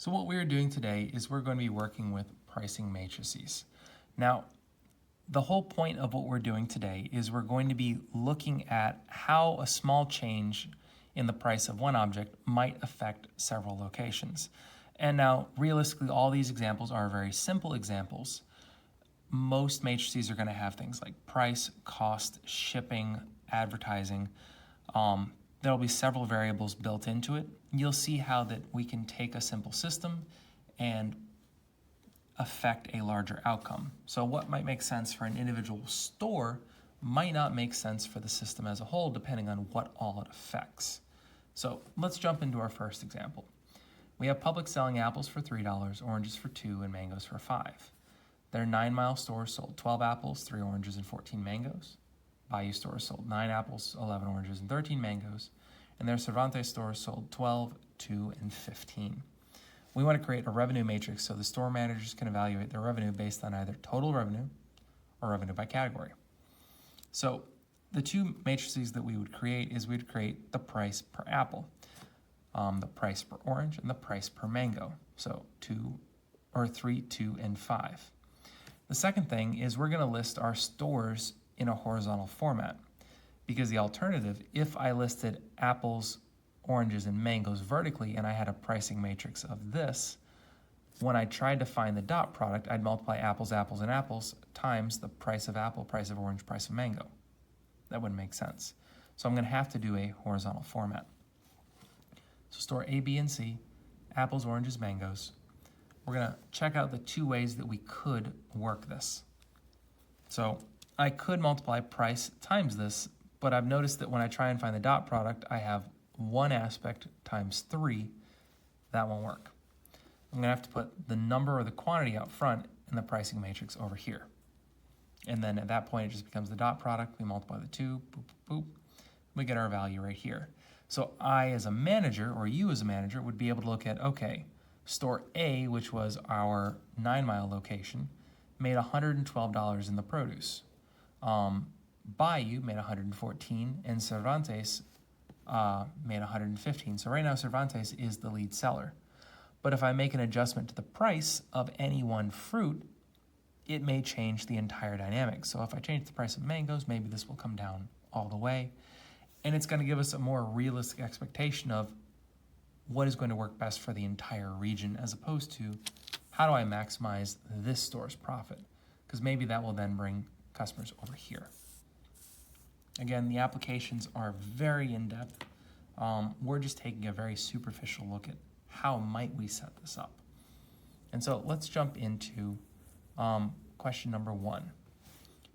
So what we're doing today is we're going to be working with pricing matrices. Now, the whole point of what we're doing today is we're going to be looking at how a small change in the price of one object might affect several locations. And now, realistically, all these examples are very simple examples. Most matrices are going to have things like price, cost, shipping, advertising. There'll be several variables built into it. You'll see how that we can take a simple system and affect a larger outcome. So what might make sense for an individual store might not make sense for the system as a whole, depending on what all it affects. So let's jump into our first example. We have Publix selling apples for $3, oranges for $2, and mangoes for $5. Their 9-mile store sold 12 apples, 3 oranges, and 14 mangoes. Bayou store sold 9 apples, 11 oranges, and 13 mangoes. And their Cervantes store sold 12, 2, and 15. We want to create a revenue matrix so the store managers can evaluate their revenue based on either total revenue or revenue by category. So the two matrices that we would create is we'd create the price per apple, the price per orange, and the price per mango. So 3, 2, and 5. The second thing is we're going to list our stores in a horizontal format, because the alternative, if I listed apples, oranges, and mangoes vertically and I had a pricing matrix of this, when I tried to find the dot product, I'd multiply apples, apples, and apples times the price of apple, price of orange, price of mango. That wouldn't make sense. So I'm going to have to do a horizontal format. So store A, B, and C, apples, oranges, mangoes. We're going to check out the two ways that we could work this. So I could multiply price times this, but I've noticed that when I try and find the dot product, I have one aspect times 3. That won't work. I'm going to have to put the number or the quantity out front in the pricing matrix over here. And then at that point, it just becomes the dot product. We multiply the 2, boop, boop, boop. We get our value right here. So I, as a manager, or you as a manager, would be able to look at, okay, store A, which was our 9-mile location, made $112 in the produce. Bayou made $114, and Cervantes made $115. So right now, Cervantes is the lead seller. But if I make an adjustment to the price of any one fruit, it may change the entire dynamic. So if I change the price of mangoes, maybe this will come down all the way. And it's going to give us a more realistic expectation of what is going to work best for the entire region, as opposed to how do I maximize this store's profit? Because maybe that will then bring customers over here. Again, the applications are very in-depth. We're just taking a very superficial look at how might we set this up. And so let's jump into question number 1.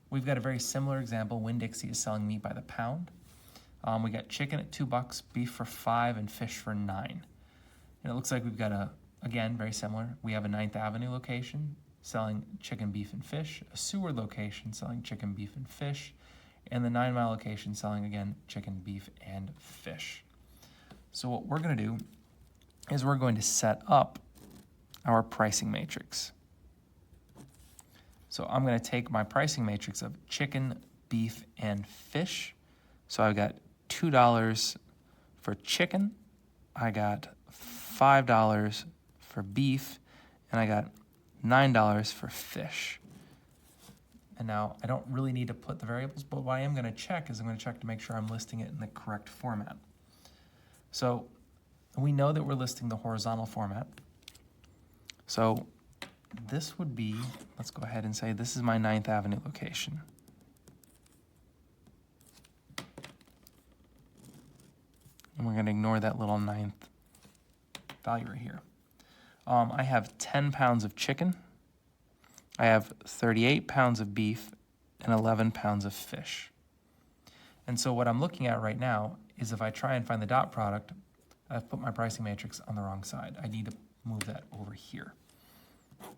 We've got a very similar example. Winn-Dixie is selling meat by the pound. We got chicken at $2, beef for $5, and fish for $9. And it looks like we've got again, very similar. We have a 9th Avenue location selling chicken, beef, and fish, a Seward location selling chicken, beef, and fish, and the 9-mile location selling, again, chicken, beef, and fish. So what we're going to do is we're going to set up our pricing matrix. So I'm going to take my pricing matrix of chicken, beef, and fish. So I've got $2 for chicken, I got $5 for beef, and I got $9 for fish. And now I don't really need to put the variables, but what I am going to check is I'm going to check to make sure I'm listing it in the correct format. So we know that we're listing the horizontal format. So this would be, let's go ahead and say this is my 9th Avenue location. And we're going to ignore that little 9th value right here. I have 10 pounds of chicken. I have 38 pounds of beef and 11 pounds of fish. And so what I'm looking at right now is if I try and find the dot product, I've put my pricing matrix on the wrong side. I need to move that over here. So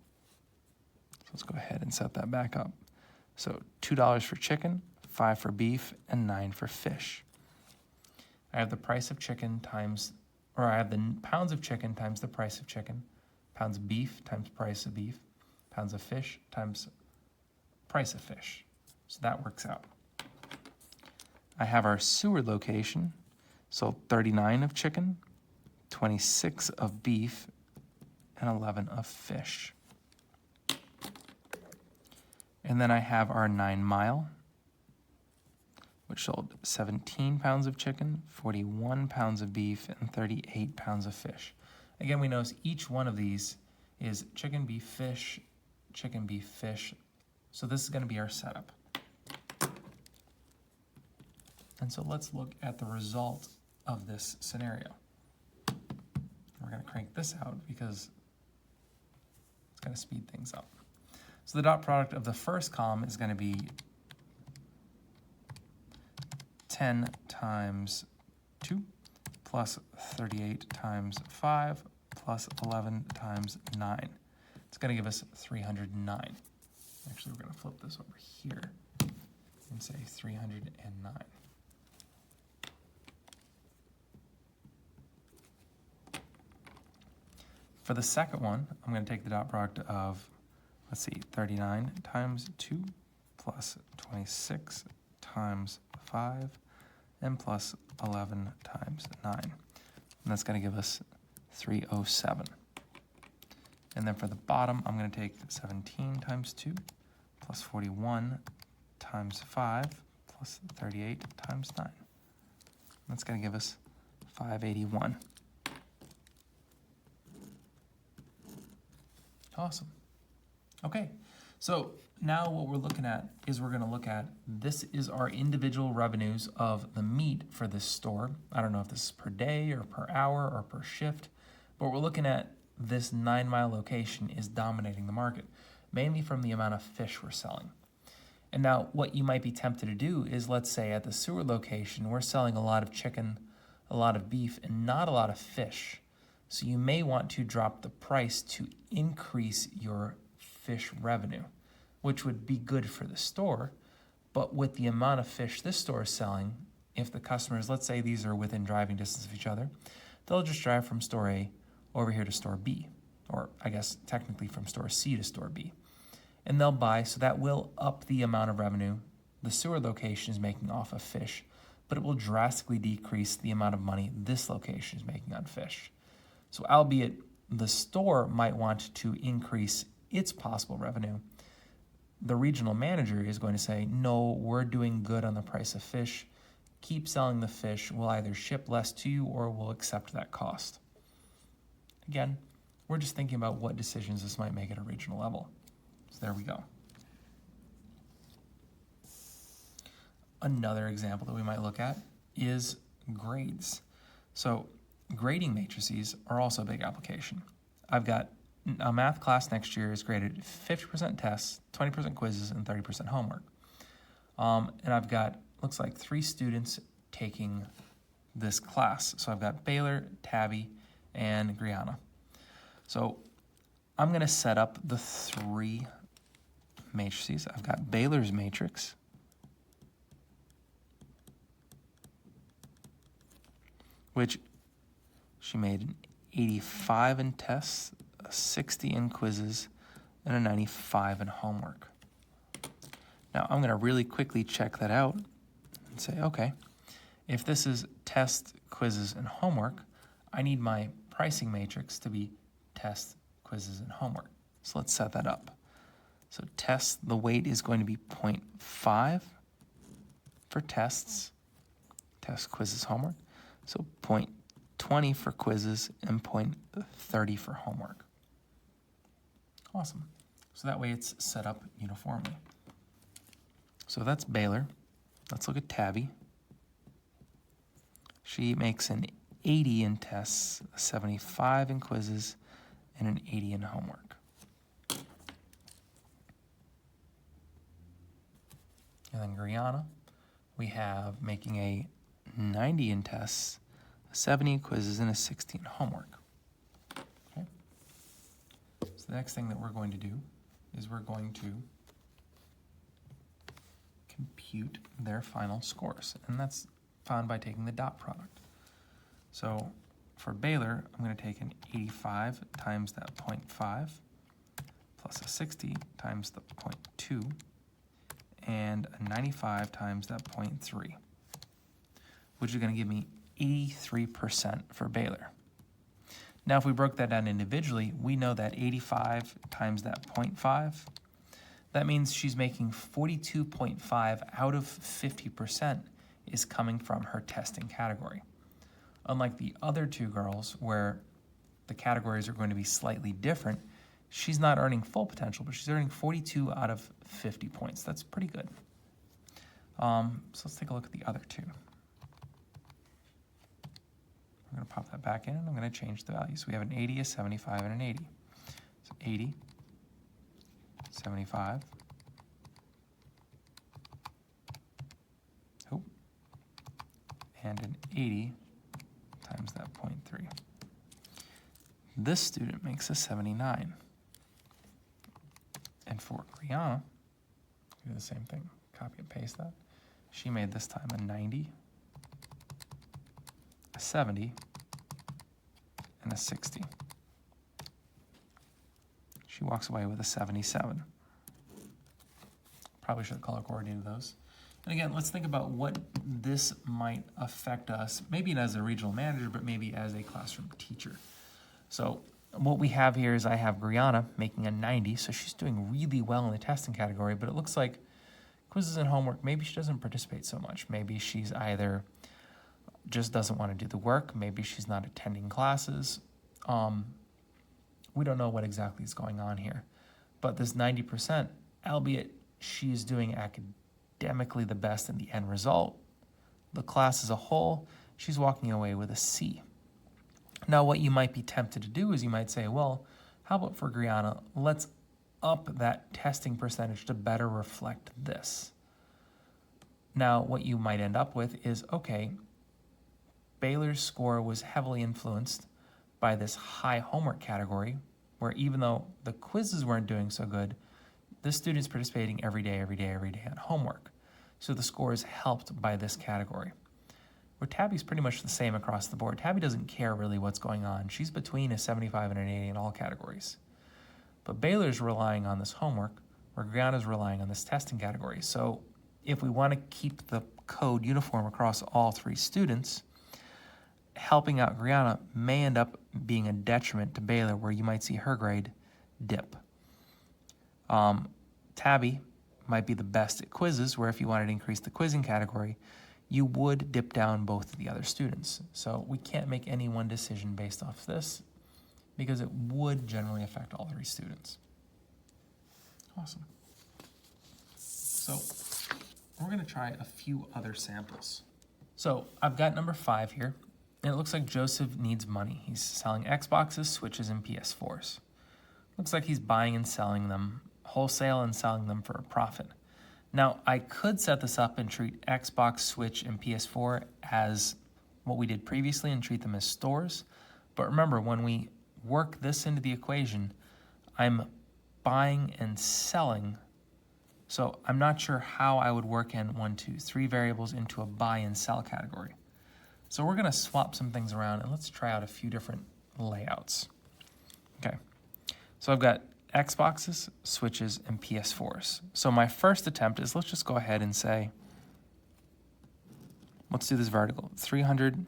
let's go ahead and set that back up. So $2 for chicken, $5 for beef, and $9 for fish. I have the price of chicken times, or I have the pounds of chicken times the price of chicken, pounds of beef times price of beef, pounds of fish times price of fish. So that works out. I have our Seward location, so 39 of chicken, 26 of beef, and 11 of fish. And then I have our 9 mile, which sold 17 pounds of chicken, 41 pounds of beef, and 38 pounds of fish. Again, we notice each one of these is chicken, beef, fish, chicken, beef, fish. So this is going to be our setup. And so let's look at the result of this scenario. We're going to crank this out because it's going to speed things up. So the dot product of the first column is going to be 10 times 2 plus 38 times 5 plus 11 times 9. It's going to give us 309. Actually, we're going to flip this over here and say 309. For the second one, I'm going to take the dot product of, let's see, 39 times 2 plus 26 times 5 and plus 11 times 9. And that's going to give us 307. And then for the bottom, I'm going to take 17 times 2 plus 41 times 5 plus 38 times 9. That's going to give us 581. Awesome. Okay, so now what we're looking at is we're going to look at, this is our individual revenues of the meat for this store. I don't know if this is per day or per hour or per shift, but we're looking at this 9 mile location is dominating the market, mainly from the amount of fish we're selling. And now what you might be tempted to do is, let's say at the sewer location, we're selling a lot of chicken, a lot of beef, and not a lot of fish. So you may want to drop the price to increase your fish revenue, which would be good for the store. But with the amount of fish this store is selling, if the customers, let's say these are within driving distance of each other, they'll just drive from store A over here to store B, or I guess technically from store C to store B. And they'll buy, so that will up the amount of revenue the sewer location is making off of fish, but it will drastically decrease the amount of money this location is making on fish. So albeit the store might want to increase its possible revenue, the regional manager is going to say, no, we're doing good on the price of fish. Keep selling the fish. We'll either ship less to you or we'll accept that cost. Again, we're just thinking about what decisions this might make at a regional level. So there we go. Another example that we might look at is grades. So grading matrices are also a big application. I've got a math class next year is graded 50% tests, 20% quizzes, and 30% homework. And I've got, looks like 3 students taking this class. So I've got Baylor, Tabby, and Griana. So I'm going to set up the 3 matrices. I've got Baylor's matrix, which she made an 85 in tests, a 60 in quizzes, and a 95 in homework. Now I'm going to really quickly check that out and say, okay, if this is test, quizzes, and homework, I need my pricing matrix to be test, quizzes, and homework. So let's set that up. So test, the weight is going to be 0.5 for tests, test, quizzes, homework. So 0.20 for quizzes and 0.30 for homework. Awesome. So that way it's set up uniformly. So that's Baylor. Let's look at Tabby. She makes an 80 in tests, a 75 in quizzes, and an 80 in homework. And then Griana, we have making a 90 in tests, a 70 in quizzes, and a 60 in homework. Okay. So the next thing that we're going to do is we're going to compute their final scores, and that's found by taking the dot product. So for Baylor, I'm going to take an 85 times that 0.5 plus a 60 times the 0.2 and a 95 times that 0.3, which is going to give me 83% for Baylor. Now, if we broke that down individually, we know that 85 times that 0.5, that means she's making 42.5 out of 50% is coming from her testing category. Unlike the other two girls, where the categories are going to be slightly different, she's not earning full potential, but she's earning 42 out of 50 points. That's pretty good. So let's take a look at the other two. I'm going to pop that back in, and I'm going to change the values. We have an 80, a 75, and an 80. So 80, 75, oh, and an 80 times that 0.3. This student makes a 79. And for Brianna, do the same thing. Copy and paste that. She made this time a 90, a 70, and a 60. She walks away with a 77. Probably should have color coordinated those. And again, let's think about what this might affect us, maybe not as a regional manager, but maybe as a classroom teacher. So what we have here is I have Brianna making a 90, so she's doing really well in the testing category, but it looks like quizzes and homework, maybe she doesn't participate so much. Maybe she's either just doesn't want to do the work, maybe she's not attending classes. We don't know what exactly is going on here. But this 90%, albeit she's doing academically the best in the end result, the class as a whole, she's walking away with a C. Now, what you might be tempted to do is you might say, well, how about for Brianna, let's up that testing percentage to better reflect this. Now, what you might end up with is, okay, Baylor's score was heavily influenced by this high homework category, where even though the quizzes weren't doing so good, this student's participating every day on homework. So the score is helped by this category. Where Tabby's pretty much the same across the board. Tabby doesn't care really what's going on. She's between a 75 and an 80 in all categories. But Baylor's relying on this homework, where Brianna's relying on this testing category. So if we want to keep the code uniform across all three students, helping out Brianna may end up being a detriment to Baylor, where you might see her grade dip. Tabby might be the best at quizzes, where if you wanted to increase the quizzing category, you would dip down both of the other students. So we can't make any one decision based off this, because it would generally affect all three students. Awesome. So we're going to try a few other samples. So I've got number 5 here, and it looks like Joseph needs money. He's selling Xboxes, Switches, and PS4s. Looks like he's buying and selling them wholesale and selling them for a profit. Now, I could set this up and treat Xbox, Switch, and PS4 as what we did previously and treat them as stores. But remember, when we work this into the equation, I'm buying and selling. So I'm not sure how I would work in 1, 2, 3 variables into a buy and sell category. So we're going to swap some things around, and let's try out a few different layouts. Okay, so I've got Xboxes, Switches, and PS4s. So my first attempt is, let's just go ahead and say, let's do this vertical. 300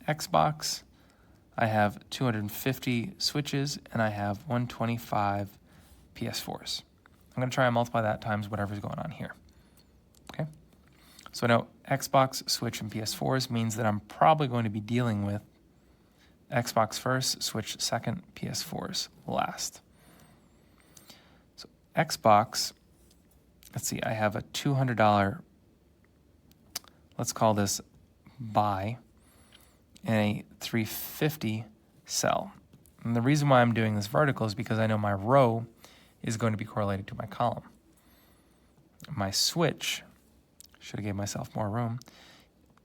Xbox, I have 250 Switches, and I have 125 PS4s. I'm going to try and multiply that times whatever's going on here. Okay? So now Xbox, Switch, and PS4s means that I'm probably going to be dealing with Xbox first, Switch second, PS4s last. So Xbox, let's see, I have a $200, let's call this buy, and a $350 sell. And the reason why I'm doing this vertical is because I know my row is going to be correlated to my column. My Switch, should have gave myself more room,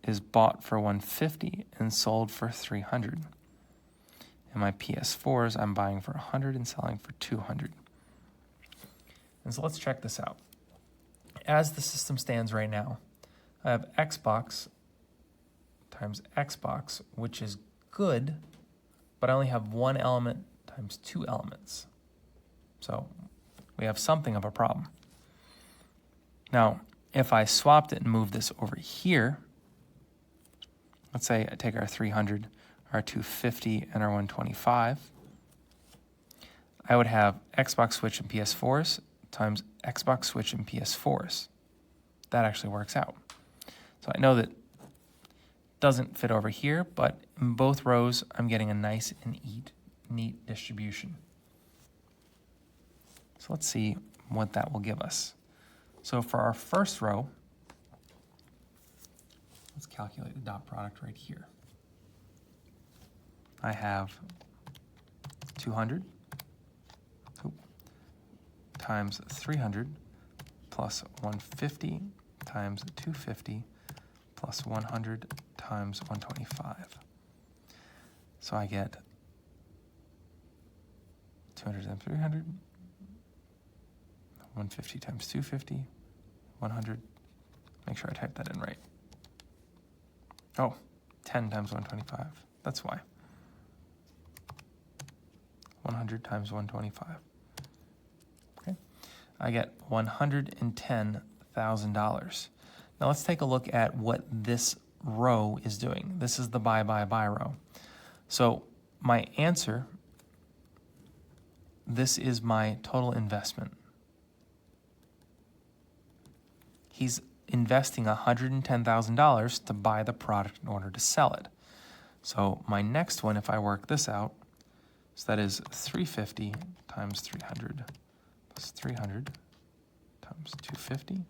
is bought for $150 and sold for $300. And my PS4s, I'm buying for $100 and selling for $200. And so let's check this out. As the system stands right now, I have Xbox times Xbox, which is good, but I only have one element times 2 elements. So we have something of a problem. Now, if I swapped it and moved this over here, let's say I take our 300 our 250 and our 125. I would have Xbox Switch and PS4s times Xbox Switch and PS4s. That actually works out. So I know that doesn't fit over here, but in both rows, I'm getting a nice and neat distribution. So let's see what that will give us. So for our first row, let's calculate the dot product right here. I have 200 times 300 plus 150 times 250 plus 100 times 125. So I get 200 and 300, 150 times 250, 100. Make sure I type that in right. Oh, 10 times 125. That's why. 100 times 125. Okay. I get $110,000. Now let's take a look at what this row is doing. This is the buy row. So my answer, this is my total investment. He's investing $110,000 to buy the product in order to sell it. So my next one, if I work this out, so that is 350 times 300 plus 300 times 250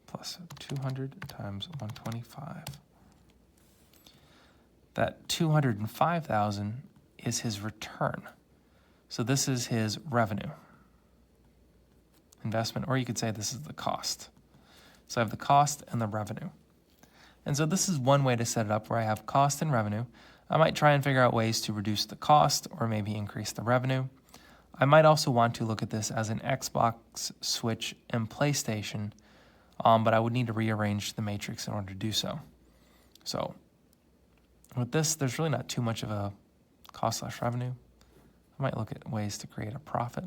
plus 200 times 125. That 205,000 is his return. So this is his revenue, investment, or you could say this is the cost. So I have the cost and the revenue. And so this is one way to set it up where I have cost and revenue. I might try and figure out ways to reduce the cost or maybe increase the revenue. I might also want to look at this as an Xbox, Switch, and PlayStation, but I would need to rearrange the matrix in order to do so. So with this, there's really not too much of a cost/revenue. I might look at ways to create a profit,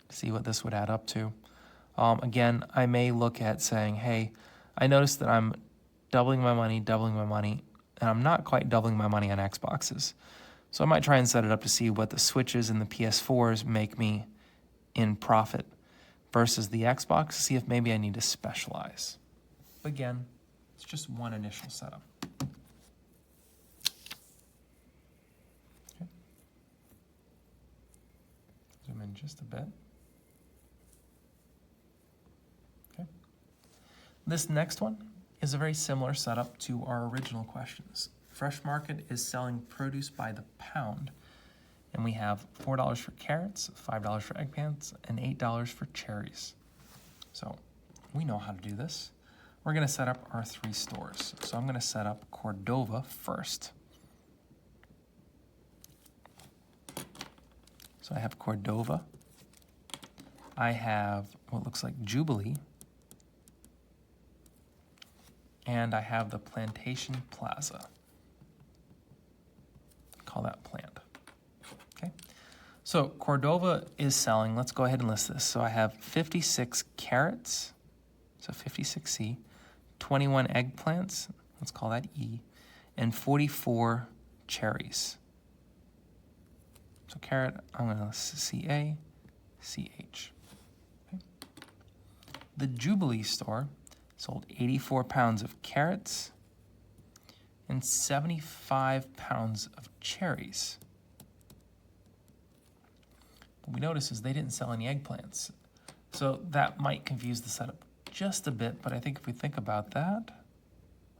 see what this would add up to. Again, I may look at saying, hey, I noticed that I'm doubling my money, and I'm not quite doubling my money on Xboxes. So I might try and set it up to see what the Switches and the PS4s make me in profit versus the Xbox, see if maybe I need to specialize. Again, it's just one initial setup. Okay. Zoom in just a bit. Okay. This next one is a very similar setup to our original questions. Fresh Market is selling produce by the pound, and we have $4 for carrots, $5 for eggplants, and $8 for cherries. So we know how to do this. We're going to set up our 3 stores. So I'm going to set up Cordova first. So I have Cordova. I have what looks like Jubilee. And I have the Plantation Plaza. Call that plant. Okay. So Cordova is selling, let's go ahead and list this. So I have 56 carrots, so 56C, 21 eggplants, let's call that E, and 44 cherries. So carrot, I'm going to CA, CH. Okay. The Jubilee store sold 84 pounds of carrots and 75 pounds of cherries. What we notice is they didn't sell any eggplants. So that might confuse the setup just a bit, but I think if we think about that,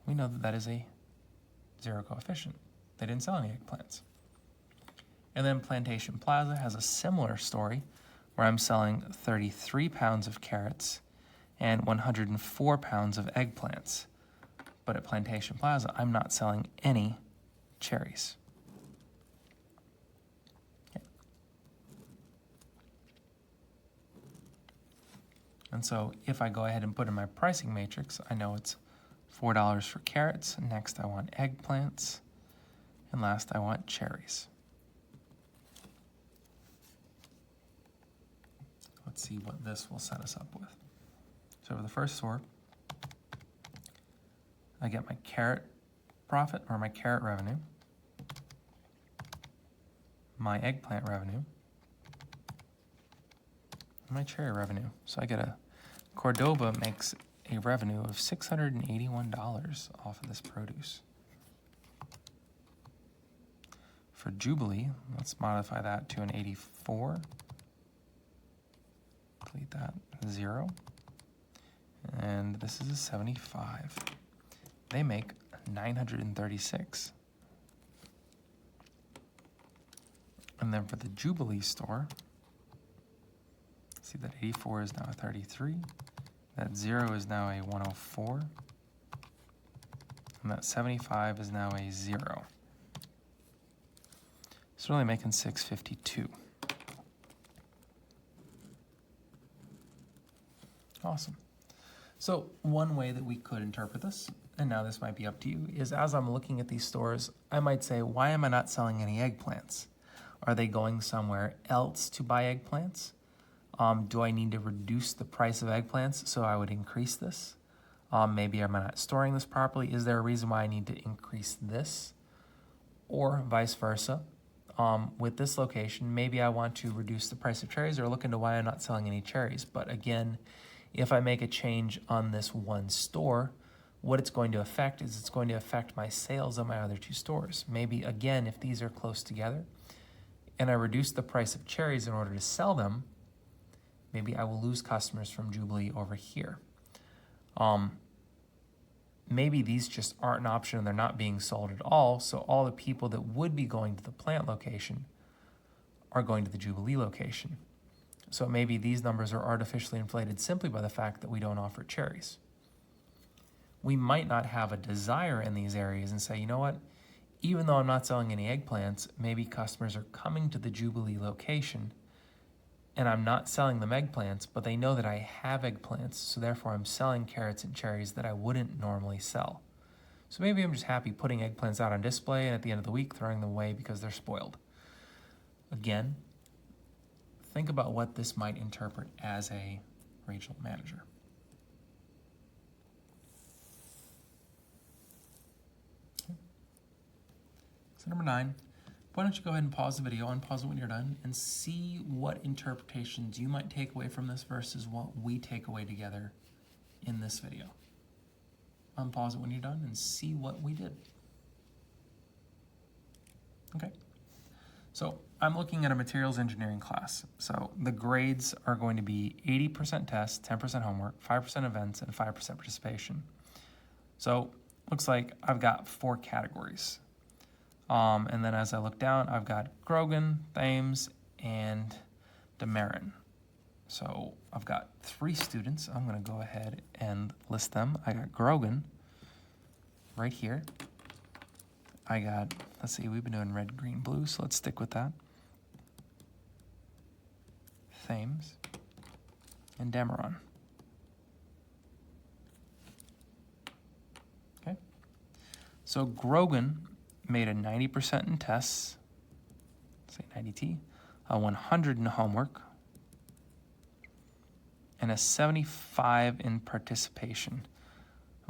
we know that that is a 0 coefficient. They didn't sell any eggplants. And then Plantation Plaza has a similar story where I'm selling 33 pounds of carrots and 104 pounds of eggplants. But at Plantation Plaza, I'm not selling any cherries. Okay. And so if I go ahead and put in my pricing matrix, I know it's $4 for carrots. Next, I want eggplants. And last, I want cherries. Let's see what this will set us up with. So for the first store, I get my carrot profit or my carrot revenue. my eggplant revenue and my cherry revenue. So I get Cordova makes a revenue of $681 off of this produce. For Jubilee, let's modify that to an 84. Delete that, 0. And this is a 75. They make 936. And then for the Jubilee store, see that 84 is now a 33. That 0 is now a 104. And that 75 is now a 0. It's really making 652. Awesome. So one way that we could interpret this, and now this might be up to you, is as I'm looking at these stores, I might say, why am I not selling any eggplants? Are they going somewhere else to buy eggplants? Do I need to reduce the price of eggplants so I would increase this? Maybe am I not storing this properly? Is there a reason why I need to increase this? Or vice versa. With this location, maybe I want to reduce the price of cherries or look into why I'm not selling any cherries. But again, if I make a change on this one store, what it's going to affect is it's going to affect my sales on my other two stores. Maybe, again, if these are close together and I reduce the price of cherries in order to sell them, maybe I will lose customers from Jubilee over here. Maybe these just aren't an option and they're not being sold at all, so all the people that would be going to the plant location are going to the Jubilee location. So maybe these numbers are artificially inflated simply by the fact that we don't offer cherries. We might not have a desire in these areas and say, you know what, even though I'm not selling any eggplants, maybe customers are coming to the Jubilee location and I'm not selling them eggplants, but they know that I have eggplants, so therefore I'm selling carrots and cherries that I wouldn't normally sell. So maybe I'm just happy putting eggplants out on display and at the end of the week throwing them away because they're spoiled. Again, think about what this might interpret as a regional manager. Okay. So number 9. Why don't you go ahead and pause the video, unpause it when you're done, and see what interpretations you might take away from this versus what we take away together in this video. Unpause it when you're done and see what we did. Okay. So I'm looking at a materials engineering class. So the grades are going to be 80% test, 10% homework, 5% events, and 5% participation. So looks like I've got 4 categories. And then as I look down, I've got Grogan, Thames, and Demarin. So I've got 3 students. I'm going to go ahead and list them. I got Grogan right here. I got, let's see, we've been doing red, green, blue, so let's stick with that. Thames and Demarin. Okay. So Grogan made a 90% in tests, say 90T, a 100 in homework, and a 75 in participation.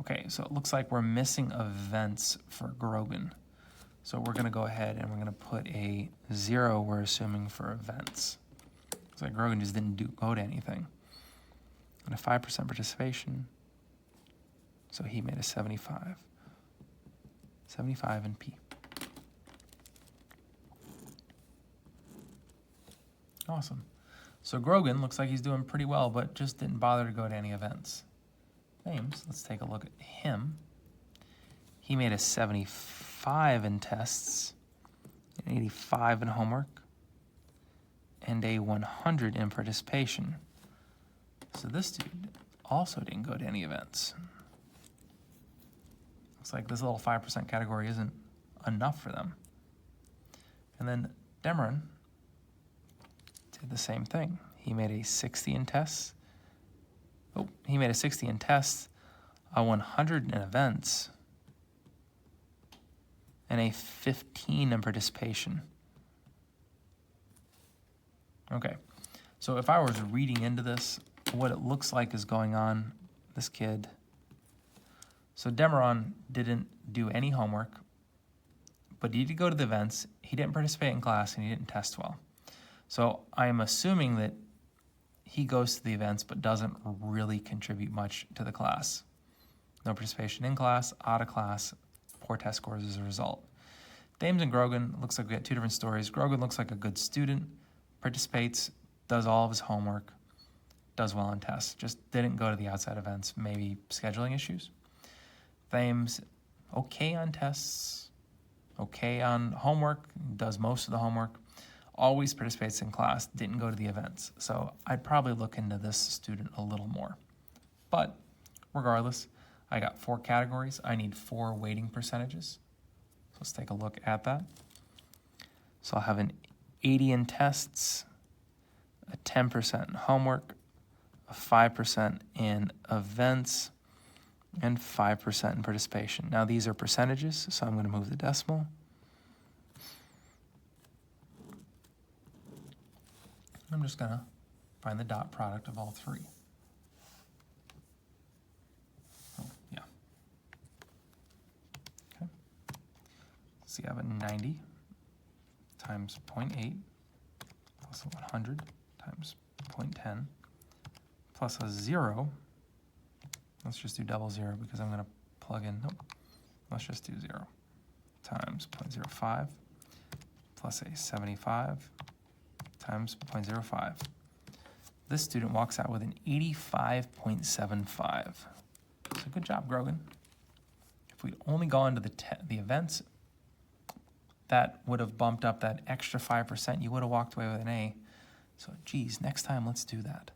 Okay, so it looks like we're missing events for Grogan. So we're gonna go ahead and we're gonna put a 0, we're assuming, for events. Looks like Grogan just didn't go to anything. And a 5% participation, so he made a 75. 75 in P. Awesome. So Grogan looks like he's doing pretty well, but just didn't bother to go to any events. Thames, let's take a look at him. He made a 75 in tests, an 85 in homework, and a 100 in participation. So this dude also didn't go to any events. Looks like this little 5% category isn't enough for them. And then Demarin did the same thing. He made a 60 in tests. Oh, he made a 60 in tests, a 100 in events, and a 15 in participation. Okay, so if I was reading into this, what it looks like is going on, this kid. So Demarin didn't do any homework, but he did go to the events, he didn't participate in class, and he didn't test well. So I'm assuming that he goes to the events but doesn't really contribute much to the class. No participation in class, out of class, poor test scores as a result. Thames and Grogan, looks like we got two different stories. Grogan looks like a good student, participates, does all of his homework, does well on tests, just didn't go to the outside events, maybe scheduling issues. Thames, okay on tests, okay on homework, does most of the homework, always participates in class, didn't go to the events. So I'd probably look into this student a little more. But regardless, I got 4 categories. I need 4 weighting percentages. So let's take a look at that. So I'll have an 80 in tests, a 10% in homework, a 5% in events, and 5% in participation. Now these are percentages, so I'm going to move the decimal. I'm just going to find the dot product of all 3. Oh, yeah. Okay. So you have a 90 times 0.8 plus a 100 times 0.10 plus a 0. Let's just do double 0 because I'm going to plug in. Nope. Let's just do 0 times 0.05 plus a 75 times 0.05. This student walks out with an 85.75. So good job, Grogan. If we'd only gone to the events, that would have bumped up that extra 5%. You would have walked away with an A. So, geez, next time let's do that.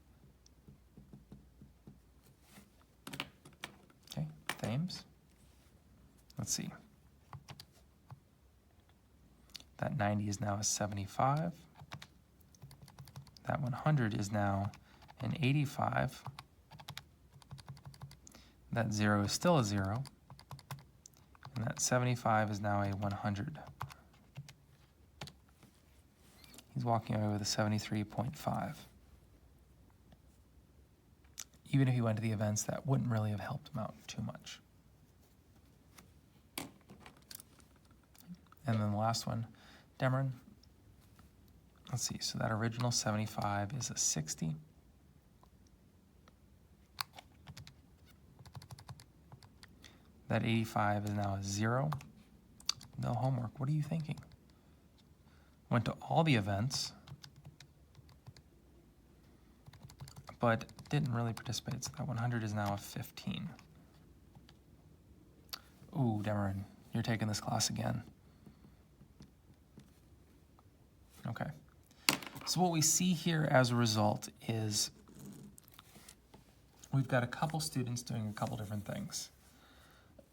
Okay, Thames. Let's see. That 90 is now a 75. That 100 is now an 85. That 0 is still a 0. And that 75 is now a 100. He's walking away with a 73.5. Even if he went to the events, that wouldn't really have helped him out too much. And then the last one, Demeron. Let's see, so that original 75 is a 60. That 85 is now a 0. No homework. What are you thinking? Went to all the events, but didn't really participate. So that 100 is now a 15. Ooh, Demeron, you're taking this class again. Okay. So what we see here as a result is we've got a couple students doing a couple different things.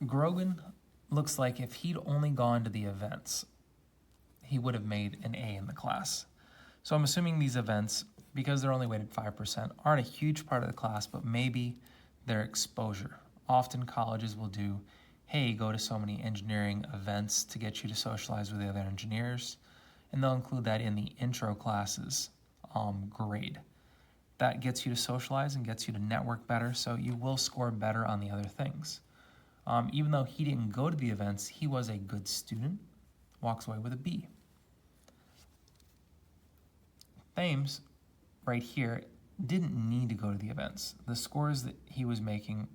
Grogan looks like if he'd only gone to the events, he would have made an A in the class. So I'm assuming these events, because they're only weighted 5%, aren't a huge part of the class, but maybe their exposure. Often colleges will do, hey, go to so many engineering events to get you to socialize with the other engineers, and they'll include that in the intro classes grade. That gets you to socialize and gets you to network better, so you will score better on the other things. Even though he didn't go to the events, he was a good student, walks away with a B. Thames, right here, didn't need to go to the events. The scores that he was making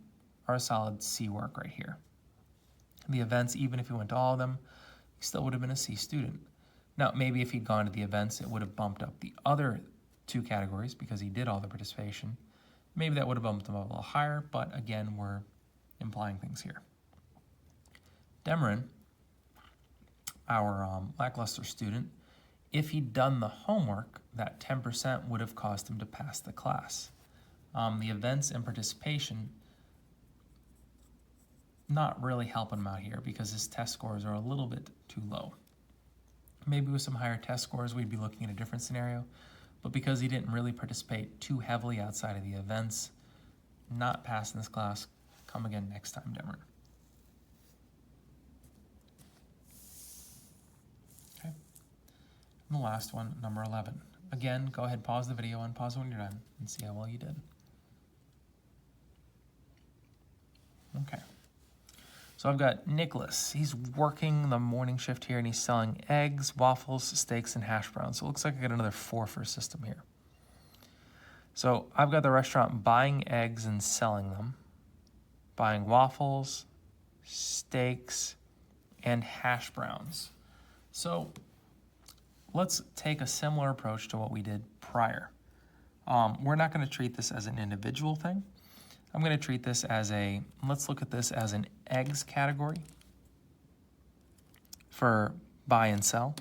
are a solid C work right here. The events, even if he went to all of them, he still would have been a C student. Now, maybe if he'd gone to the events, it would have bumped up the other 2 categories because he did all the participation. Maybe that would have bumped him up a little higher, but again, we're implying things here. Demeron, our lackluster student, if he'd done the homework, that 10% would have caused him to pass the class. The events and participation, not really helping him out here because his test scores are a little bit too low. Maybe with some higher test scores, we'd be looking at a different scenario, but because he didn't really participate too heavily outside of the events, not passing this class. Come again next time, Demeron. Okay. And the last one, number 11. Again, go ahead, pause the video, unpause when you're done, and see how well you did. Okay. So I've got Nicholas. He's working the morning shift here, and he's selling eggs, waffles, steaks, and hash browns. So it looks like I got another 4 for a system here. So I've got the restaurant buying eggs and selling them, buying waffles, steaks, and hash browns. So let's take a similar approach to what we did prior. We're not going to treat this as an individual thing. I'm going to treat this as let's look at this as an eggs category for buy and sell.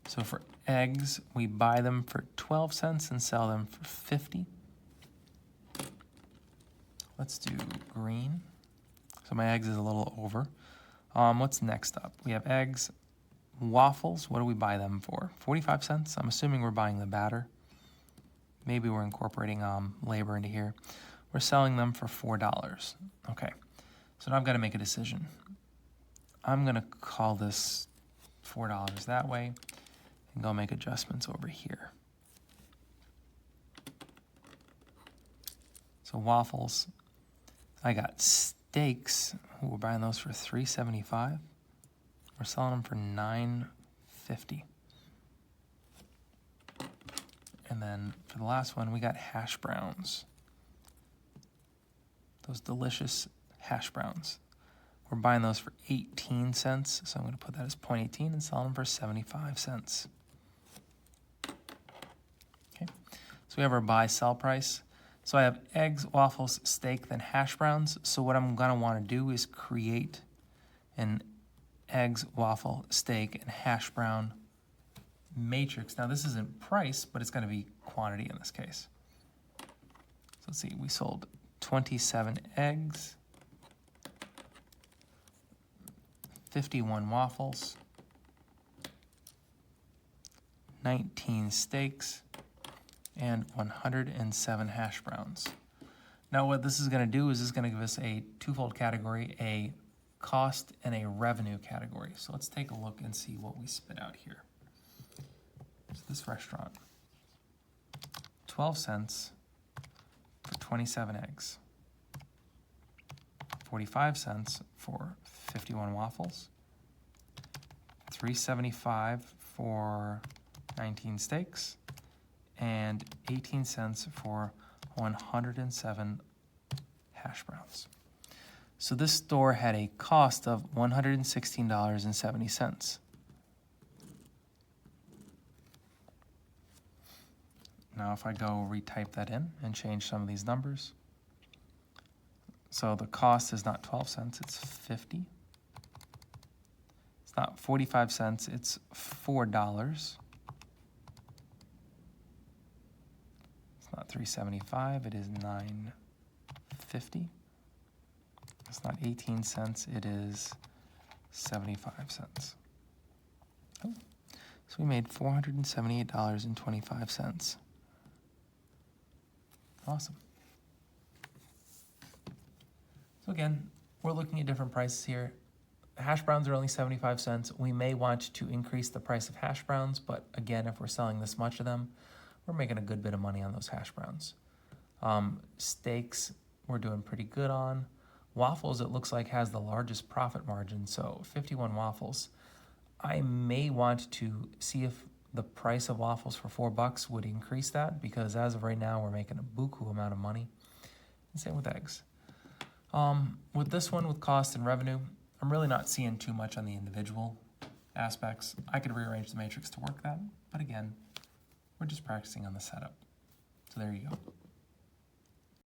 So for eggs, we buy them for 12 cents and sell them for 50. Let's do green. So my eggs is a little over. What's next up? We have eggs, waffles. What do we buy them for? 45 cents. I'm assuming we're buying the batter. Maybe we're incorporating labor into here. We're selling them for $4. Okay, so now I've got to make a decision. I'm going to call this $4 that way and go make adjustments over here. So waffles, I got steaks. We're buying those for $3.75. We're selling them for $9.50. And then for the last one, we got hash browns. Those delicious hash browns. We're buying those for 18 cents, so I'm going to put that as 0.18 and sell them for 75 cents. Okay, so we have our buy-sell price. So I have eggs, waffles, steak, then hash browns. So what I'm going to want to do is create an eggs, waffle, steak, and hash brown matrix. Now this isn't price, but it's going to be quantity in this case. So let's see, we sold 27 eggs, 51 waffles, 19 steaks, and 107 hash browns. Now what this is going to do is it's going to give us a twofold category, a cost and a revenue category. So let's take a look and see what we spit out here. So this restaurant, 12 cents for 27 eggs, 45 cents for 51 waffles, $3.75 for 19 steaks, and 18 cents for 107 hash browns. So this store had a cost of $116.70. Now if I go retype that in and change some of these numbers, so the cost is not 12 cents, it's 50. It's not 45 cents, it's $4. It's not $3.75, it is $9.50. It's not 18 cents, it is 75 cents. Oh, so we made $478.25. Awesome. So again, we're looking at different prices here. Hash browns are only 75 cents. We may want to increase the price of hash browns, but again, if we're selling this much of them, we're making a good bit of money on those hash browns. Steaks, we're doing pretty good on. Waffles, it looks like, has the largest profit margin, so 51 waffles. I may want to see if the price of waffles for $4 would increase that, because as of right now, we're making a buku amount of money. And same with eggs. With this one, with cost and revenue, I'm really not seeing too much on the individual aspects. I could rearrange the matrix to work that, but again, we're just practicing on the setup. So there you go.